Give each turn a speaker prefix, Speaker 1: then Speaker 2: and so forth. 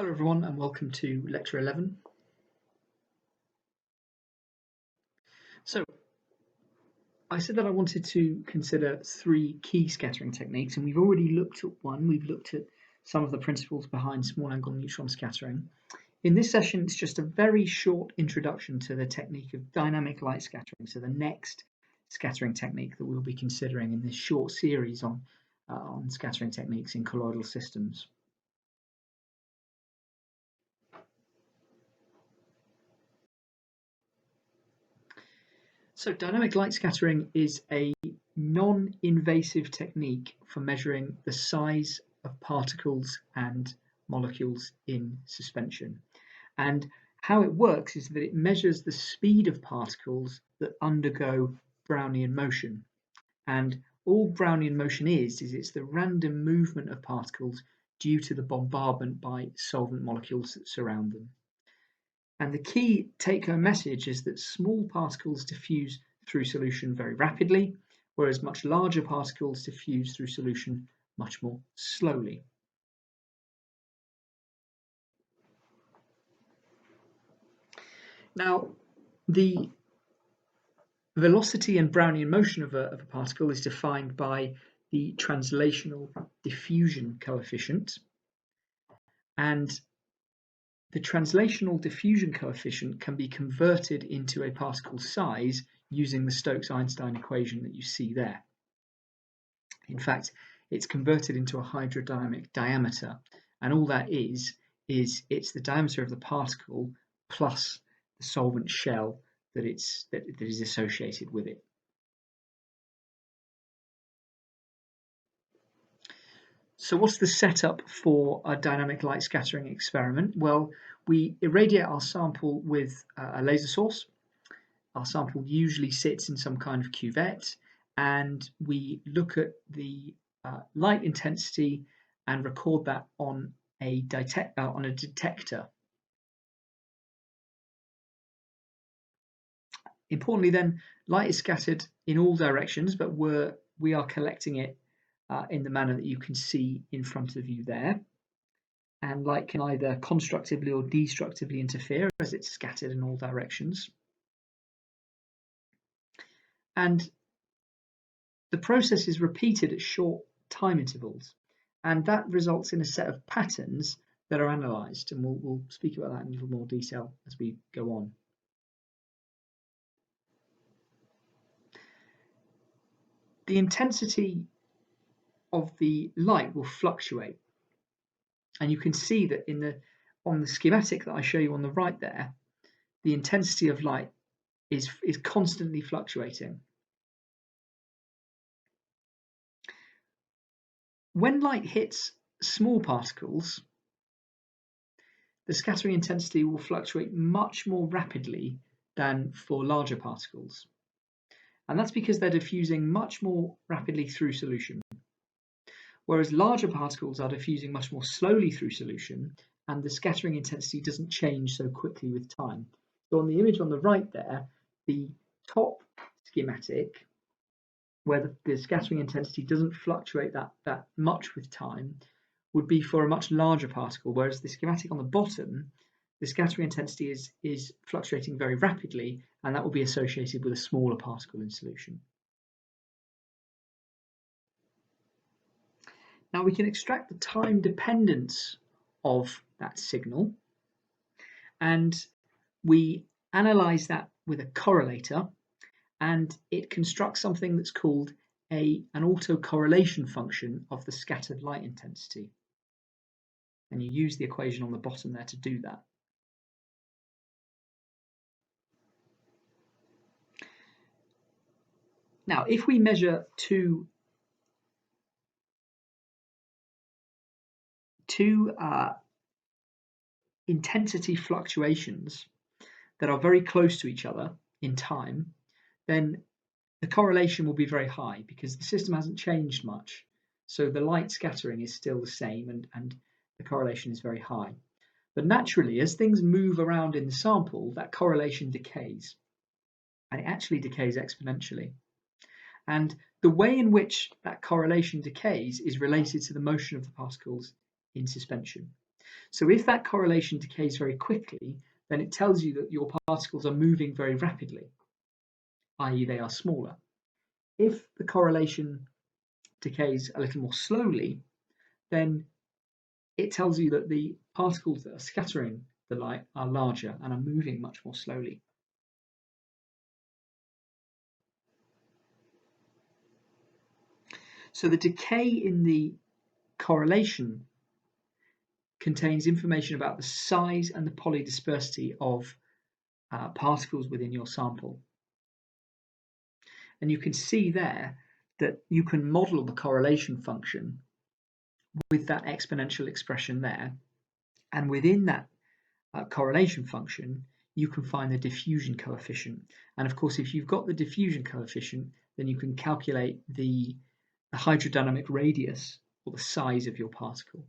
Speaker 1: Hello everyone and welcome to lecture 11. So I said that I wanted to consider three key scattering techniques, and we've already looked at one. We've looked at some of the principles behind small angle neutron scattering. In this session, it's just a very short introduction to the technique of dynamic light scattering, so the next scattering technique that we'll be considering in this short series on scattering techniques in colloidal systems. So dynamic light scattering is a non-invasive technique for measuring the size of particles and molecules in suspension. And how it works is that it measures the speed of particles that undergo Brownian motion. And all Brownian motion is it's the random movement of particles due to the bombardment by solvent molecules that surround them. And the key take-home message is that small particles diffuse through solution very rapidly, whereas much larger particles diffuse through solution much more slowly. Now, the velocity and Brownian motion of a particle is defined by the translational diffusion coefficient, and the translational diffusion coefficient can be converted into a particle size using the Stokes-Einstein equation that you see there. In fact, it's converted into a hydrodynamic diameter, and all that is it's the diameter of the particle plus the solvent shell that is associated with it. So what's the setup for a dynamic light scattering experiment? Well, we irradiate our sample with a laser source. Our sample usually sits in some kind of cuvette, and we look at the light intensity and record that on a detector. Importantly then, light is scattered in all directions, but we are collecting it in the manner that you can see in front of you there. And light can either constructively or destructively interfere as it's scattered in all directions. And the process is repeated at short time intervals, and that results in a set of patterns that are analysed, and we'll speak about that in a little more detail as we go on. The intensity of the light will fluctuate, and you can see that on the schematic that I show you on the right there, the intensity of light is constantly fluctuating. When light hits small particles, the scattering intensity will fluctuate much more rapidly than for larger particles. And that's because they're diffusing much more rapidly through solution. Whereas larger particles are diffusing much more slowly through solution, and the scattering intensity doesn't change so quickly with time. So on the image on the right there, the top schematic, where the scattering intensity doesn't fluctuate that much with time, would be for a much larger particle, whereas the schematic on the bottom, the scattering intensity is fluctuating very rapidly, and that will be associated with a smaller particle in solution. Now we can extract the time dependence of that signal, and we analyze that with a correlator, and it constructs something that's called an autocorrelation function of the scattered light intensity. And you use the equation on the bottom there to do that. Now, if we measure two intensity fluctuations that are very close to each other in time, then the correlation will be very high because the system hasn't changed much. So the light scattering is still the same, and the correlation is very high. But naturally, as things move around in the sample, that correlation decays, and it actually decays exponentially. And the way in which that correlation decays is related to the motion of the particles in suspension. So if that correlation decays very quickly, then it tells you that your particles are moving very rapidly, i.e. they are smaller. If the correlation decays a little more slowly, then it tells you that the particles that are scattering the light are larger and are moving much more slowly. So the decay in the correlation contains information about the size and the polydispersity of particles within your sample. And you can see there that you can model the correlation function with that exponential expression there. And within that correlation function, you can find the diffusion coefficient. And of course, if you've got the diffusion coefficient, then you can calculate the hydrodynamic radius or the size of your particle.